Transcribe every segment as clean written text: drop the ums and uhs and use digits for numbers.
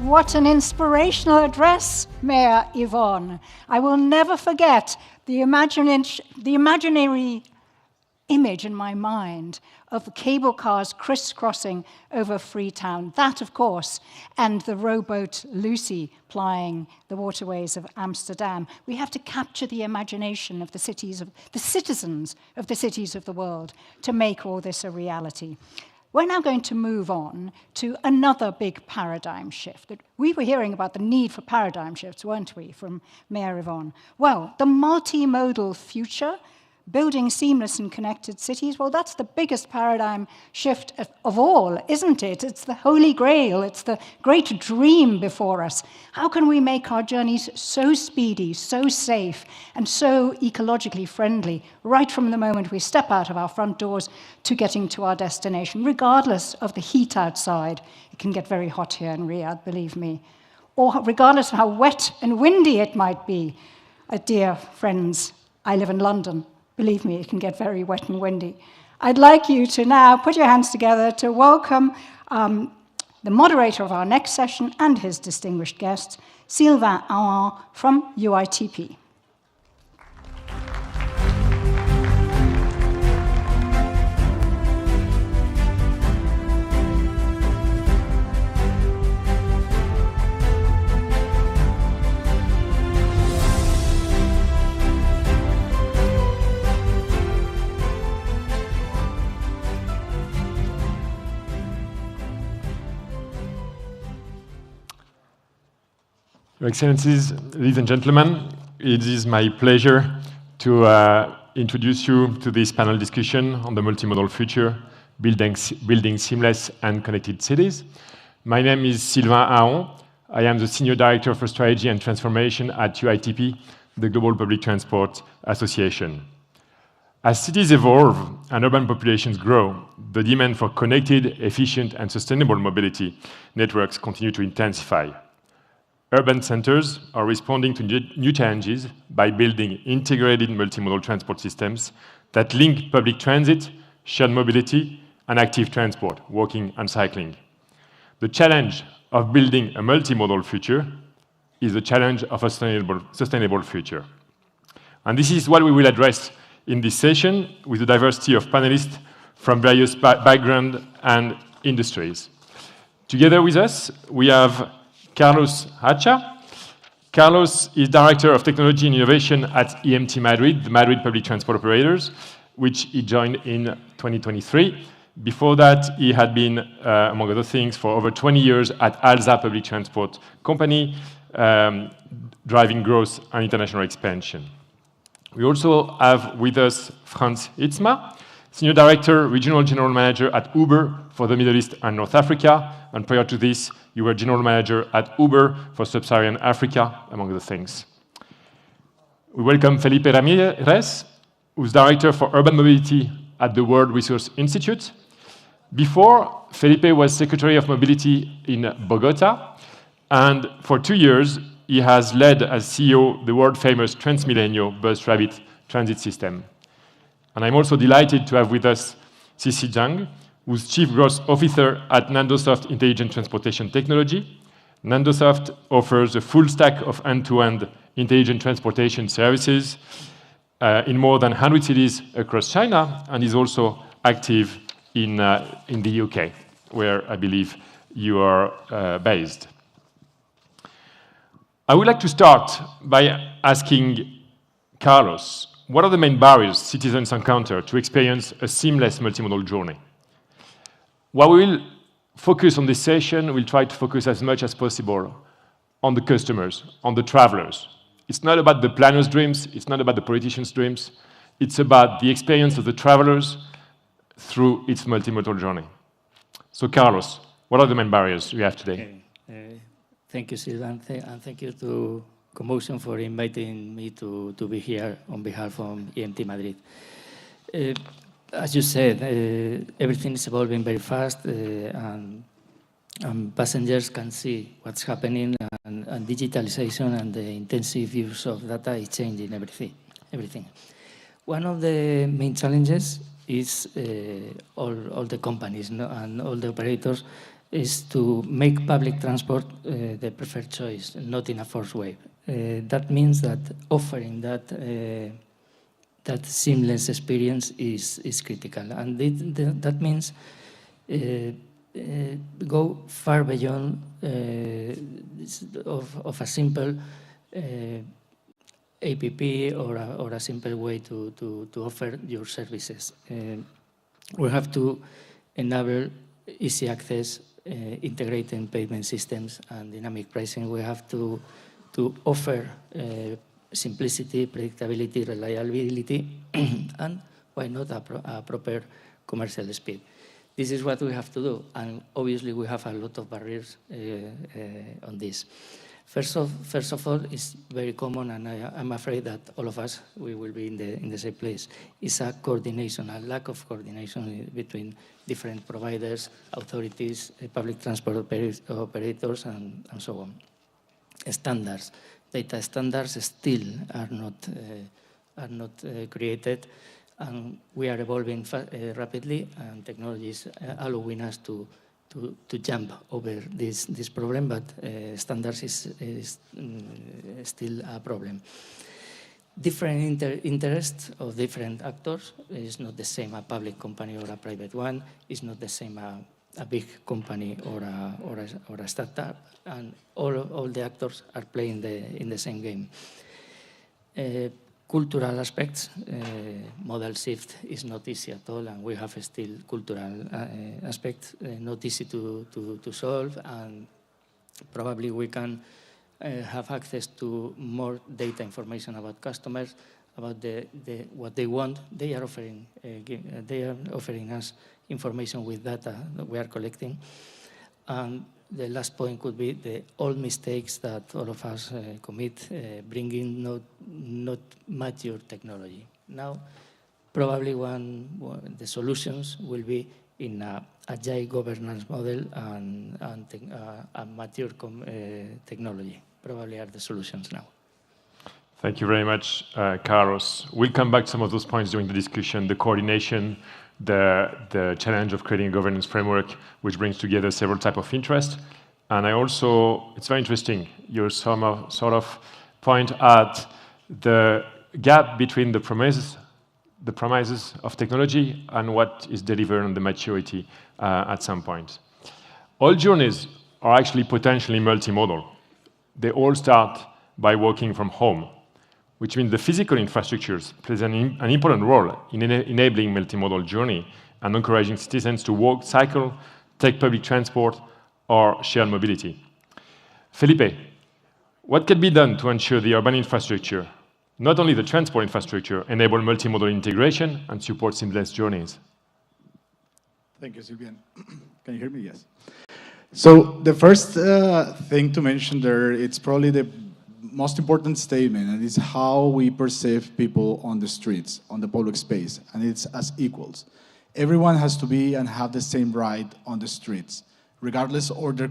What an inspirational address, Mayor Yvonne. I will never forget the imaginary image in my mind of the cable cars crisscrossing over Freetown. That, of course, and the rowboat Lucy plying the waterways of Amsterdam. We have to capture the imagination of the citizens of the cities of the world to make all this a reality. We're now going to move on to another big paradigm shift. We were hearing about the need for paradigm shifts, weren't we, from Mayor Yvonne? Well, the multimodal future, building seamless and connected cities, well, that's the biggest paradigm shift of all, isn't it? It's the holy grail. It's the great dream before us. How can we make our journeys so speedy, so safe, and so ecologically friendly, right from the moment we step out of our front doors to getting to our destination, regardless of the heat outside? It can get very hot here in Riyadh, believe me. Or regardless of how wet and windy it might be. Dear friends, I live in London. Believe me, it can get very wet and windy. I'd like you to now put your hands together to welcome the moderator of our next session and his distinguished guest, Sylvain Haon from UITP. Your Excellencies, ladies and gentlemen, it is my pleasure to introduce you to this panel discussion on the multimodal future, building seamless and connected cities. My name is Sylvain Haon. I am the Senior Director for Strategy and Transformation at UITP, the Global Public Transport Association. As cities evolve and urban populations grow, the demand for connected, efficient, and sustainable mobility networks continue to intensify. Urban centers are responding to new challenges by building integrated multimodal transport systems that link public transit, shared mobility, and active transport, walking and cycling. The challenge of building a multimodal future is the challenge of a sustainable future. And this is what we will address in this session with a diversity of panelists from various backgrounds and industries. Together with us, we have Carlos Acha. Carlos is Director of Technology and Innovation at EMT Madrid, the Madrid Public Transport Operators, which he joined in 2023. Before that, he had been, among other things, for over 20 years at Alsa Public Transport Company, driving growth and international expansion. We also have with us Frans Hiemstra, Senior Director, Regional General Manager at Uber for the Middle East and North Africa, and prior to this, you were General Manager at Uber for Sub-Saharan Africa, among other things. We welcome Felipe Ramirez, who's Director for Urban Mobility at the World Resource Institute. Before, Felipe was Secretary of Mobility in Bogota, and for 2 years, he has led as CEO the world-famous Transmilenio bus rapid transit system. And I'm also delighted to have with us Zhang, who's Chief Growth Officer at Nandosoft Intelligent Transportation Technology. Nandosoft offers a full stack of end-to-end intelligent transportation services in more than 100 cities across China, and is also active in the UK, where I believe you are based. I would like to start by asking Carlos, what are the main barriers citizens encounter to experience a seamless multimodal journey? While we will focus on this session, we'll try to focus as much as possible on the customers, on the travelers. It's not about the planners' dreams, it's not about the politicians' dreams, it's about the experience of the travelers through its multimodal journey. So Carlos, what are the main barriers we have today? Thank you, Sylvain, and thank you to CoMotion for inviting me to be here on behalf of EMT Madrid. As you said, everything is evolving very fast, and passengers can see what's happening, and digitalization and the intensive use of data is changing everything. One of the main challenges is all the companies and all the operators is to make public transport the preferred choice, not in a forced way. That means that offering that that seamless experience is critical, and that means go far beyond of a simple APP or a simple way to offer your services. We have to enable easy access, integrating payment systems and dynamic pricing. We have to offer simplicity, predictability, reliability, and why not a proper commercial speed. This is what we have to do, and obviously we have a lot of barriers on this. First of all, it's very common, and I'm afraid that all of us, we will be in the same place. It's a coordination, a lack of coordination between different providers, authorities, public transport operators, and so on. Standards. Data standards still are not created, and we are evolving rapidly, and technology is allowing us to jump over this problem, but standards is still a problem. Different interests of different actors is not the same a public company or a private one. It's not the same a big company or a startup, and all the actors are playing in the same game. Cultural aspects, model shift is not easy at all, and we have still cultural aspects not easy to solve, and probably we can have access to more data information about customers, about what they want. They are offering us information with data that we are collecting. And the last point could be the old mistakes that all of us commit, bringing not mature technology. Now, probably the solutions will be in an agile governance model and a mature technology. Probably are the solutions now. Thank you very much, Carlos. We'll come back to some of those points during the discussion, the coordination, the challenge of creating a governance framework, which brings together several types of interest. And it's very interesting, you sort of point at the gap between the promises of technology and what is delivered on the maturity at some point. All journeys are actually potentially multimodal. They all start by working from home, which means the physical infrastructures plays an important role in enabling multimodal journey and encouraging citizens to walk, cycle, take public transport, or shared mobility. Felipe, what can be done to ensure the urban infrastructure, not only the transport infrastructure, enable multimodal integration and support seamless journeys? Thank you, Sylvain. Can you hear me? Yes. So the first thing to mention there, it's probably the most important statement, and it's how we perceive people on the streets, on the public space, and it's as equals. Everyone has to be and have the same right on the streets, regardless of their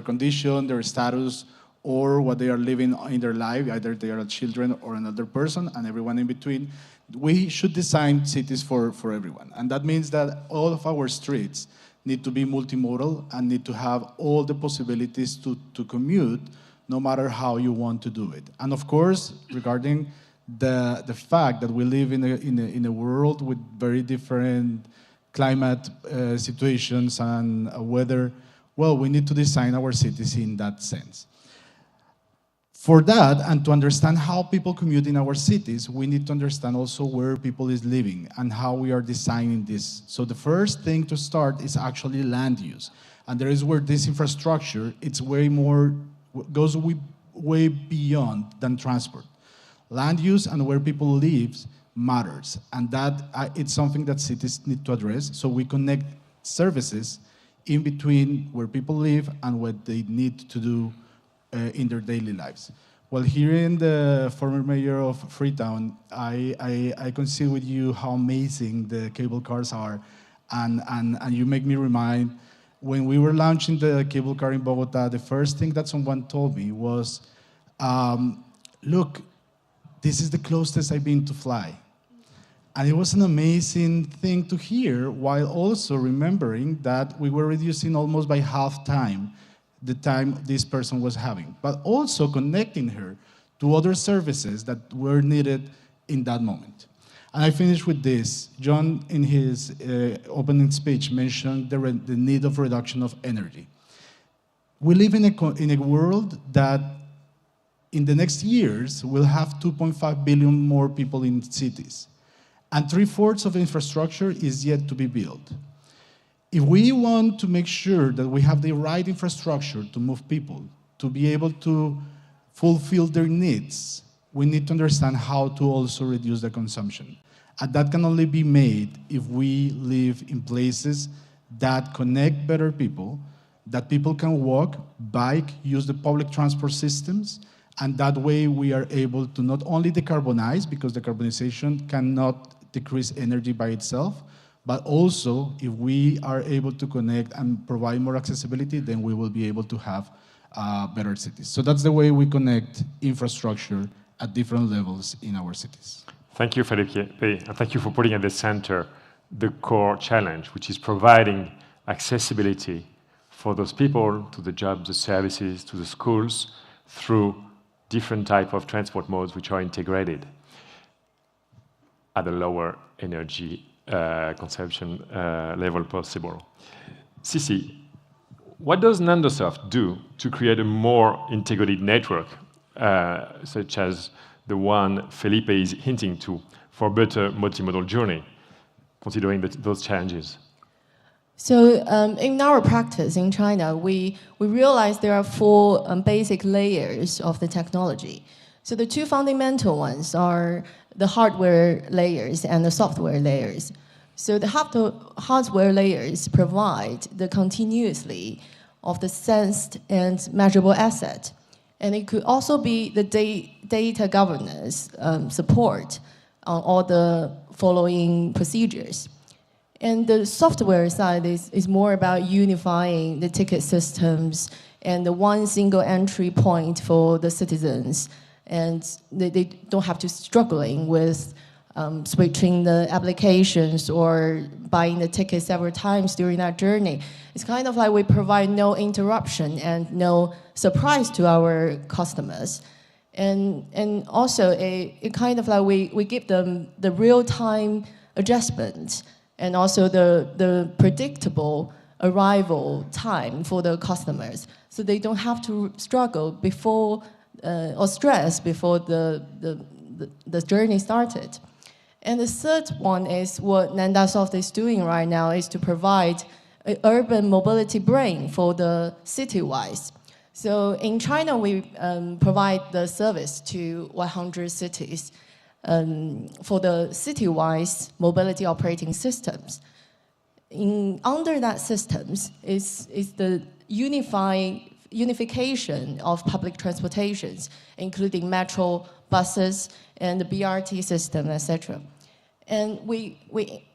condition, their status, or what they are living in their life, either they are children or another person, and everyone in between. We should design cities for everyone, and that means that all of our streets need to be multimodal and need to have all the possibilities to commute, no matter how you want to do it. And of course, regarding the fact that we live in a world with very different climate situations and weather, well, we need to design our cities in that sense. For that, and to understand how people commute in our cities, we need to understand also where people is living and how we are designing this. So the first thing to start is actually land use. And there is where this infrastructure, goes way beyond than transport. Land use and where people live matters, and that it's something that cities need to address, so we connect services in between where people live and what they need to do in their daily lives. Well, hearing the former mayor of Freetown, I can see with you how amazing the cable cars are, and you make me remind, when we were launching the cable car in Bogota, the first thing that someone told me was, look, this is the closest I've been to fly. And it was an amazing thing to hear, while also remembering that we were reducing almost by half time the time this person was having, but also connecting her to other services that were needed in that moment. And I finish with this. John, in his opening speech, mentioned the need of reduction of energy. We live in a world that in the next years will have 2.5 billion more people in cities. And 3/4 of infrastructure is yet to be built. If we want to make sure that we have the right infrastructure to move people, to be able to fulfill their needs, we need to understand how to also reduce the consumption. And that can only be made if we live in places that connect better people, that people can walk, bike, use the public transport systems, and that way we are able to not only decarbonize, because decarbonization cannot decrease energy by itself, but also if we are able to connect and provide more accessibility, then we will be able to have better cities. So that's the way we connect infrastructure at different levels in our cities. Thank you, Felipe, and thank you for putting at the center the core challenge, which is providing accessibility for those people to the jobs, the services, to the schools, through different type of transport modes which are integrated at a lower energy consumption level possible. Cici, what does Nandosoft do to create a more integrated network, such as the one Felipe is hinting to, for better multimodal journey, considering those challenges? So in our practice in China, we realize there are four basic layers of the technology. So the two fundamental ones are the hardware layers and the software layers. So the hardware layers provide the continuously of the sensed and measurable asset. And it could also be the data governance support on all the following procedures. And the software side is more about unifying the ticket systems and the one single entry point for the citizens. And they don't have to struggling with switching the applications or buying the ticket several times during that journey. It's kind of like we provide no interruption and no surprise to our customers. And also it kind of like we give them the real-time adjustment and also the predictable arrival time for the customers. So they don't have to struggle before or stress before the journey started. And the third one is what Nandosoft is doing right now is to provide an urban mobility brain for the city-wise. So in China, we provide the service to 100 cities for the city-wise mobility operating systems. Under that systems is the unification of public transportations, including metro, buses, and the BRT system, etc. And we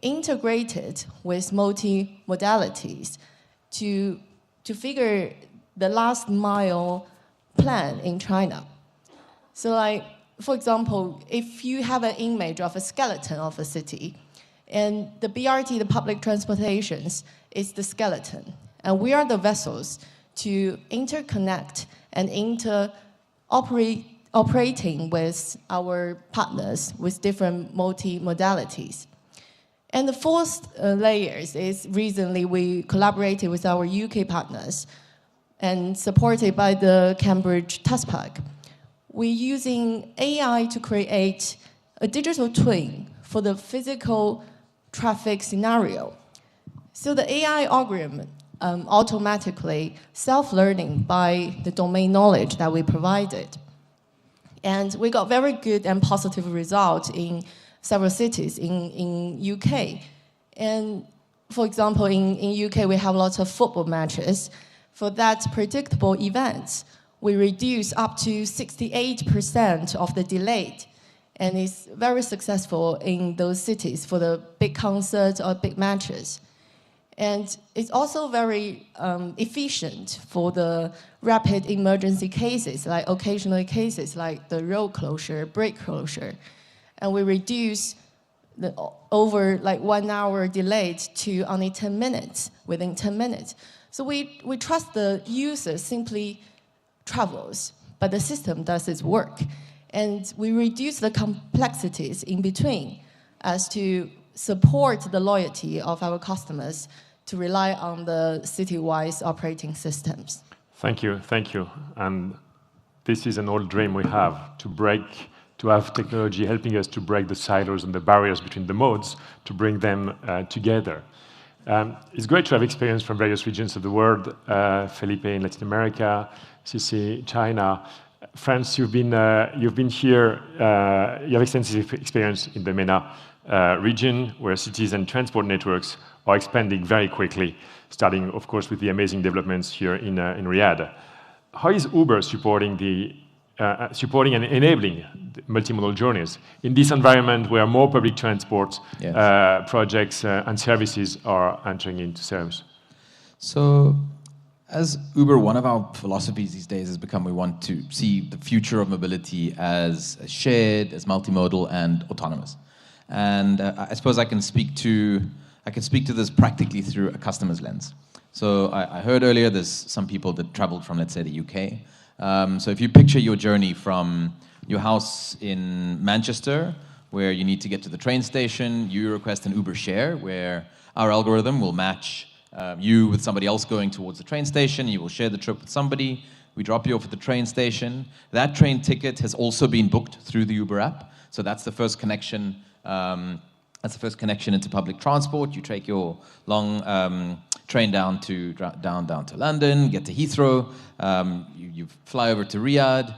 integrated with multi-modalities to figure the last mile plan in China. So like, for example, if you have an image of a skeleton of a city, and the BRT, the public transportations, is the skeleton, and we are the vessels to interconnect and operating with our partners with different multi-modalities. And the fourth layers is recently we collaborated with our UK partners and supported by the Cambridge Test Park. We're using AI to create a digital twin for the physical traffic scenario. So the AI algorithm automatically self-learning by the domain knowledge that we provided. And we got very good and positive results in several cities in UK. And for example, in UK, we have lots of football matches. For that predictable event, we reduce up to 68% of the delay. And it's very successful in those cities for the big concerts or big matches. And it's also very efficient for the rapid emergency cases, like occasional cases like the road closure, brake closure. And we reduce over like 1 hour delayed to only 10 minutes, within 10 minutes. So we trust the user simply travels, but the system does its work. And we reduce the complexities in between as to support the loyalty of our customers to rely on the city-wide operating systems. Thank you, thank you. And this is an old dream we have, to have technology helping us to break the silos and the barriers between the modes, to bring them together. It's great to have experience from various regions of the world, Felipe in Latin America, Cici, China. Frans, you've been here, you have extensive experience in the MENA region, where cities and transport networks are expanding very quickly, starting, of course, with the amazing developments here in Riyadh. How is Uber supporting and enabling multimodal journeys in this environment where more public transport projects and services are entering into service? So, as Uber, one of our philosophies these days has become we want to see the future of mobility as shared, as multimodal, and autonomous. And I suppose I can speak to this practically through a customer's lens. So I heard earlier there's some people that traveled from, let's say, the UK. So if you picture your journey from your house in Manchester, where you need to get to the train station, you request an Uber share, where our algorithm will match you with somebody else going towards the train station. You will share the trip with somebody. We drop you off at the train station. That train ticket has also been booked through the Uber app. So that's the first connection. That's the first connection into public transport. You take your long train down to London, get to Heathrow. You fly over to Riyadh.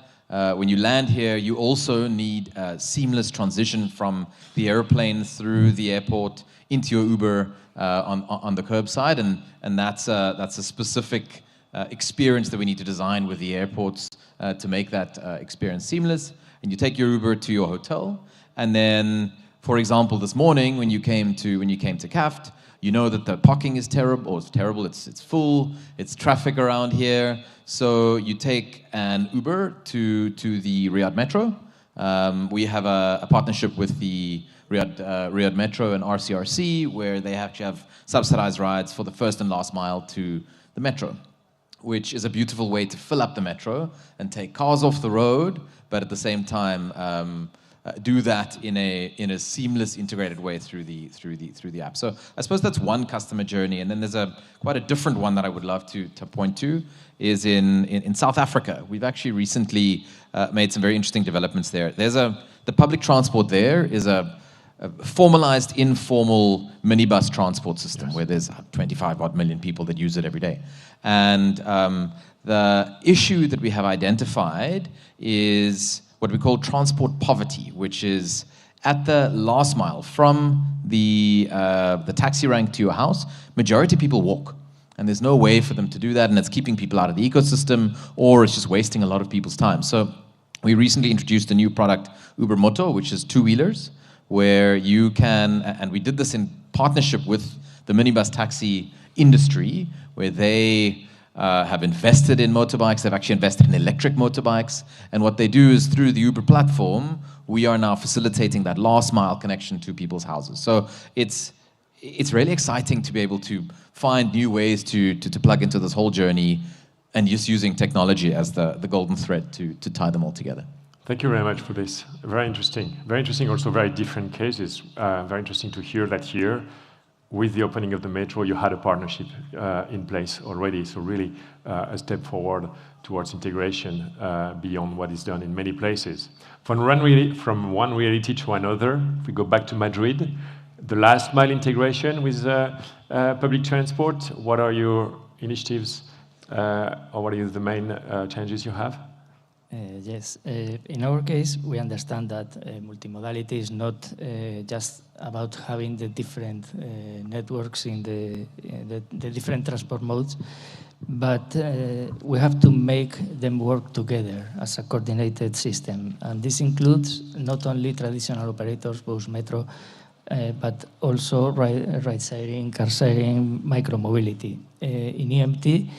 When you land here, you also need a seamless transition from the airplane through the airport into your Uber on the curbside, and that's a specific experience that we need to design with the airports to make that experience seamless. And you take your Uber to your hotel, and then, for example, this morning when you came to CAFT, you know that the parking is terrible. It's full. It's traffic around here. So you take an Uber to the Riyadh Metro. We have a partnership with the Riyadh Metro and RCRC, where they actually have subsidized rides for the first and last mile to the metro, which is a beautiful way to fill up the metro and take cars off the road, but at the same time do that in a seamless, integrated way through the app. So I suppose that's one customer journey, and then there's quite a different one that I would love to point to is in South Africa. We've actually recently made some very interesting developments there. The public transport there is a formalized, informal minibus transport system where there's 25 odd million people that use it every day. And the issue that we have identified is what we call transport poverty, which is at the last mile from the taxi rank to your house, majority of people walk. And there's no way for them to do that, and it's keeping people out of the ecosystem, or it's just wasting a lot of people's time. So we recently introduced a new product, Uber Moto, which is two-wheelers, where you can, and we did this in partnership with the minibus taxi industry, where they have invested in motorbikes. They've actually invested in electric motorbikes. And what they do is through the Uber platform, we are now facilitating that last mile connection to people's houses. So it's really exciting to be able to find new ways to plug into this whole journey and just using technology as the golden thread to tie them all together. Thank you very much for this. Very interesting. Very interesting, also very different cases. Very interesting to hear that here, with the opening of the metro, you had a partnership in place already. So really a step forward towards integration beyond what is done in many places. From one reality to another, if we go back to Madrid, the last mile integration with public transport, what are your initiatives or what are the main challenges you have? Yes, in our case, we understand that multimodality is not just about having the different networks in the different transport modes, but we have to make them work together as a coordinated system. And this includes not only traditional operators, both metro, but also ride-sharing, car-sharing, micro-mobility. In EMT,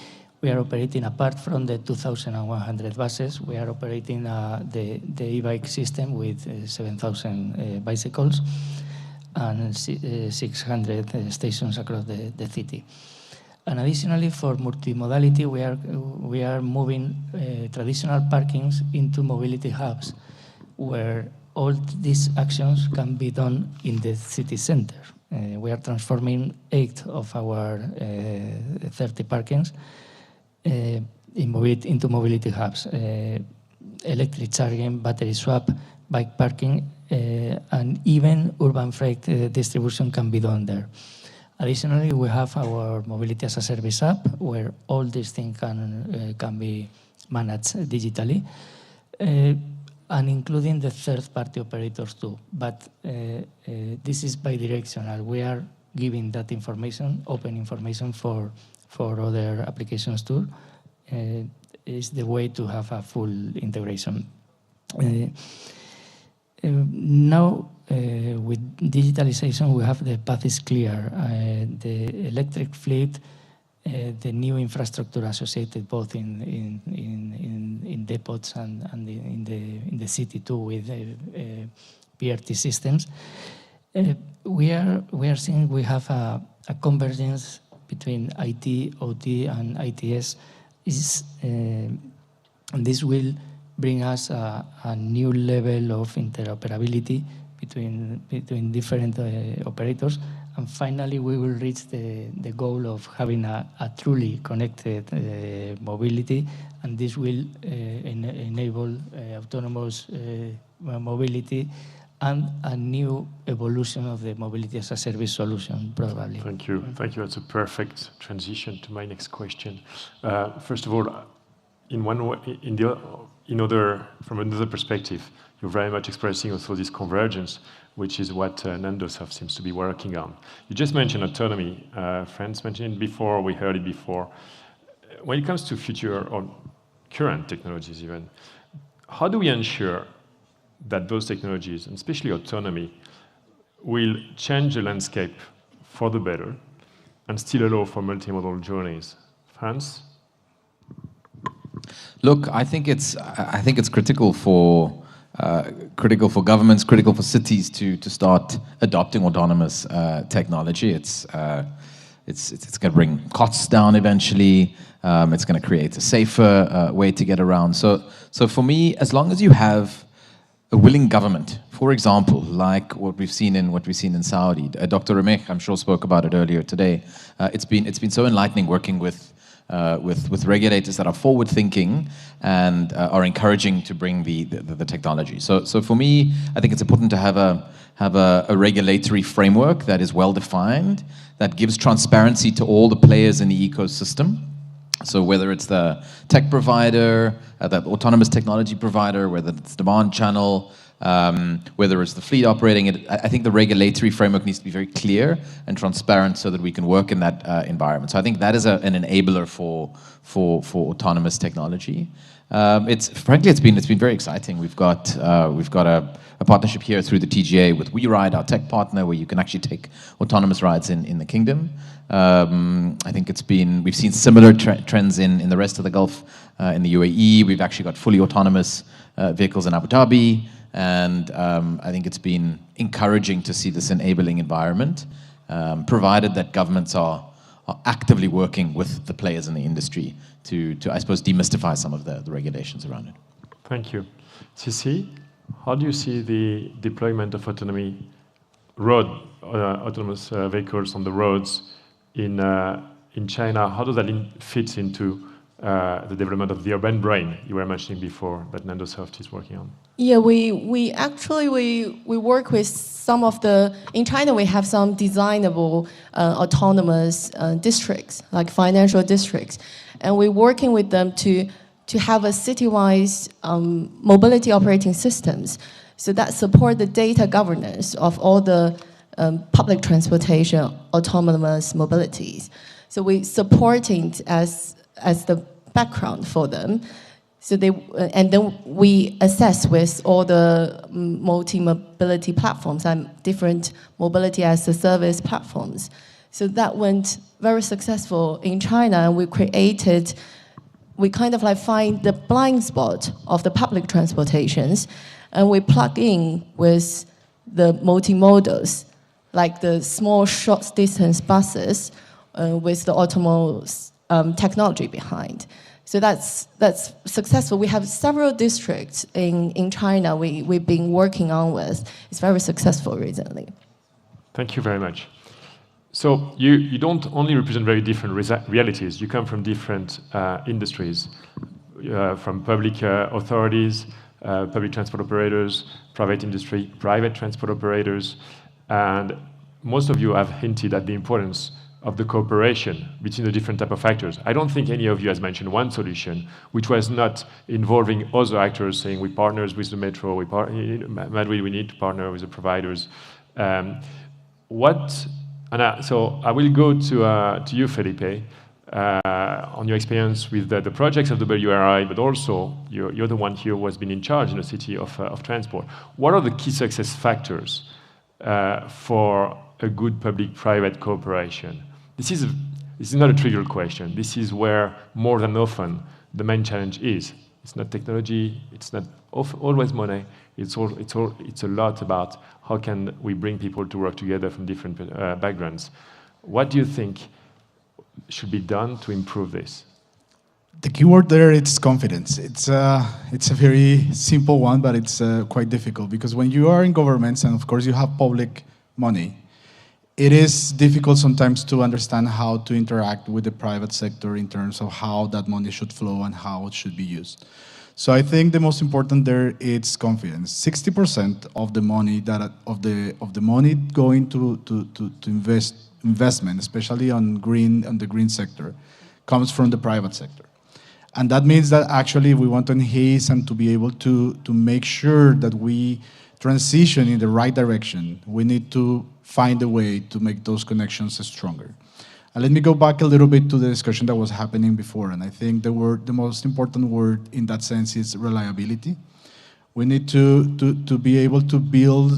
we are operating, apart from the 2,100 buses, we are operating the e-bike system with 7,000 bicycles. and 600 stations across the city. And additionally, for multimodality, we are moving traditional parkings into mobility hubs, where all these actions can be done in the city center. We are transforming 8 of our 30 parkings into mobility hubs. Electric charging, battery swap, bike parking, and even urban freight distribution can be done there. Additionally, we have our mobility as a service app, where all these things can be managed digitally, and including the third-party operators too. But this is bi-directional. We are giving that information, open information for other applications too. Is the way to have a full integration. Now, with digitalization, we have the path is clear. The electric fleet, the new infrastructure associated both in depots and in the city too, with PRT systems. We are seeing we have a convergence between IT, OT, and ITS. And this will bring us a new level of interoperability between different operators. And finally, we will reach the goal of having a truly connected mobility, and this will enable autonomous mobility and a new evolution of the mobility as a service solution, probably. Thank you. Thank you. That's a perfect transition to my next question. First of all, from another perspective, you're very much expressing also this convergence, which is what Nanda seems to be working on. You just mentioned autonomy. Frans mentioned it before, we heard it before. When it comes to future or current technologies even, how do we ensure that those technologies, and especially autonomy, will change the landscape for the better and still allow for multimodal journeys? Frans? Look, I think it's critical for governments, critical for cities to start adopting autonomous technology. It's going to bring costs down eventually. It's going to create a safer way to get around. So for me, as long as you have a willing government, for example, like what we've seen in Saudi. Dr. Ramirez, I'm sure, spoke about it earlier today. It's been so enlightening working with regulators that are forward-thinking and are encouraging to bring the technology. So for me, I think it's important to have a regulatory framework that is well-defined, that gives transparency to all the players in the ecosystem. So whether it's the tech provider, the autonomous technology provider, whether it's demand channel, whether it's the fleet operating it, I think the regulatory framework needs to be very clear and transparent so that we can work in that environment. So I think that is an enabler for autonomous technology. It's been very exciting. We've got a partnership here through the TGA with WeRide, our tech partner, where you can actually take autonomous rides in the kingdom. I think we've seen similar trends in the rest of the Gulf, in the UAE. We've actually got fully autonomous vehicles in Abu Dhabi. And I think it's been encouraging to see this enabling environment, provided that governments are actively working with the players in the industry to I suppose, demystify some of the regulations around it. Thank you. Sissi, how do you see the deployment of autonomous vehicles on the roads in China? How does that fit into the development of the urban brain you were mentioning before that Nanda is working on? Yeah, we actually work with some of in China we have some designable autonomous districts, like financial districts. And we're working with them to have a city-wide mobility operating systems, so that support the data governance of all the public transportation autonomous mobilities. So we're supporting as the background for them. So and then we assess with all the multi-mobility platforms and different mobility as a service platforms. So that went very successful in China, and we kind of like find the blind spot of the public transportations, and we plug in with the multimodals like the small short distance buses with the autonomous technology behind. So that's successful. We have several districts in China we've been working on with. It's very successful recently. Thank you very much. So you don't only represent very different realities. You come from different industries, from public authorities, public transport operators, private industry, private transport operators, and most of you have hinted at the importance of the cooperation between the different type of actors. I don't think any of you has mentioned one solution which was not involving other actors, saying we partners with the metro, Madrid, we need to partner with the providers. So I will go to you, Felipe, on your experience with the projects of the WRI, but also you're the one here who has been in charge in the city of transport. What are the key success factors for a good public-private cooperation? This is not a trivial question. This is where, more than often, the main challenge is. It's not technology, it's not always money, it's a lot about how can we bring people to work together from different backgrounds. What do you think should be done to improve this? The key word there is confidence. It's a very simple one, but it's quite difficult, because when you are in governments, and of course you have public money, it is difficult sometimes to understand how to interact with the private sector in terms of how that money should flow and how it should be used. So I think the most important there is confidence. 60% of the money of the money going to investment, especially on the green sector, comes from the private sector. And that means that actually we want to enhance and to be able to make sure that we transition in the right direction. We need to find a way to make those connections stronger. And let me go back a little bit to the discussion that was happening before. And I think the most important word in that sense is reliability. We need to be able to build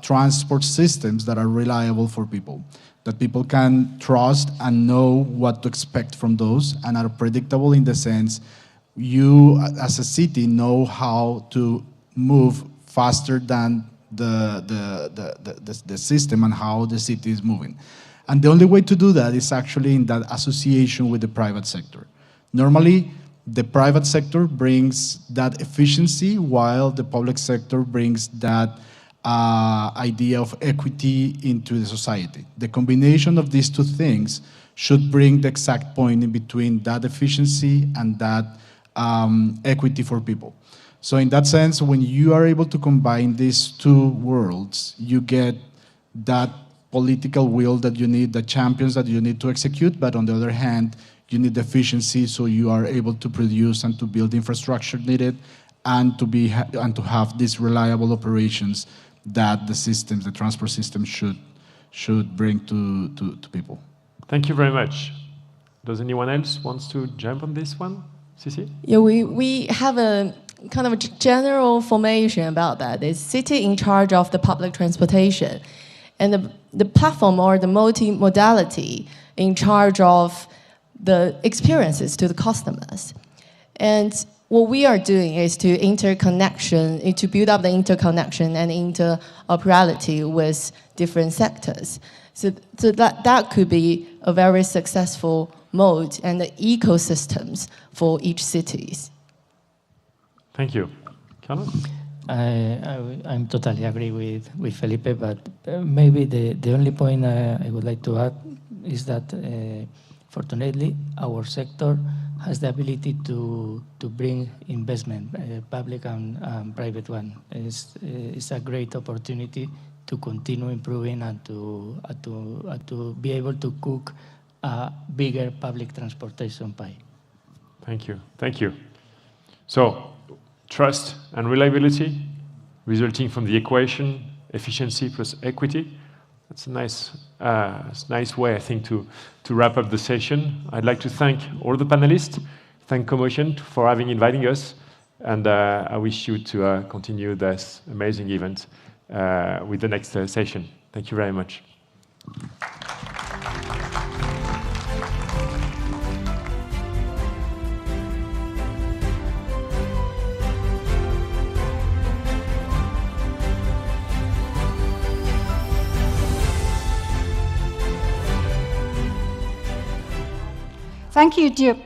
transport systems that are reliable for people, that people can trust and know what to expect from those, and are predictable in the sense you as a city know how to move faster than the system and how the city is moving. And the only way to do that is actually in that association with the private sector. Normally, the private sector brings that efficiency, while the public sector brings that idea of equity into the society. The combination of these two things should bring the exact point in between that efficiency and that equity for people. So in that sense, when you are able to combine these two worlds, you get that political will that you need, the champions that you need to execute, but on the other hand, you need efficiency, so you are able to produce and to build infrastructure needed, and to have these reliable operations that the transport system should bring to people. Thank you very much. Does anyone else wants to jump on this one? Sisi? Yeah, we have a kind of a general formation about that. It's city in charge of the public transportation, and the platform or the multimodality in charge of the experiences to the customers. And what we are doing is to build up the interconnection and interoperability with different sectors. So that could be a very successful mode and the ecosystems for each cities. Thank you. Carlos? I'm totally agree with Felipe, but maybe the only point I would like to add is that fortunately our sector has the ability to bring investment, public and private one. It's a great opportunity to continue improving and to be able to cook a bigger public transportation pie. Thank you. Thank you. So, trust and reliability resulting from the equation efficiency plus equity. That's a nice way, I think, to wrap up the session. I'd like to thank all the panelists, thank CoMotion for inviting us, and I wish you to continue this amazing event with the next session. Thank you very much. Thank you, dear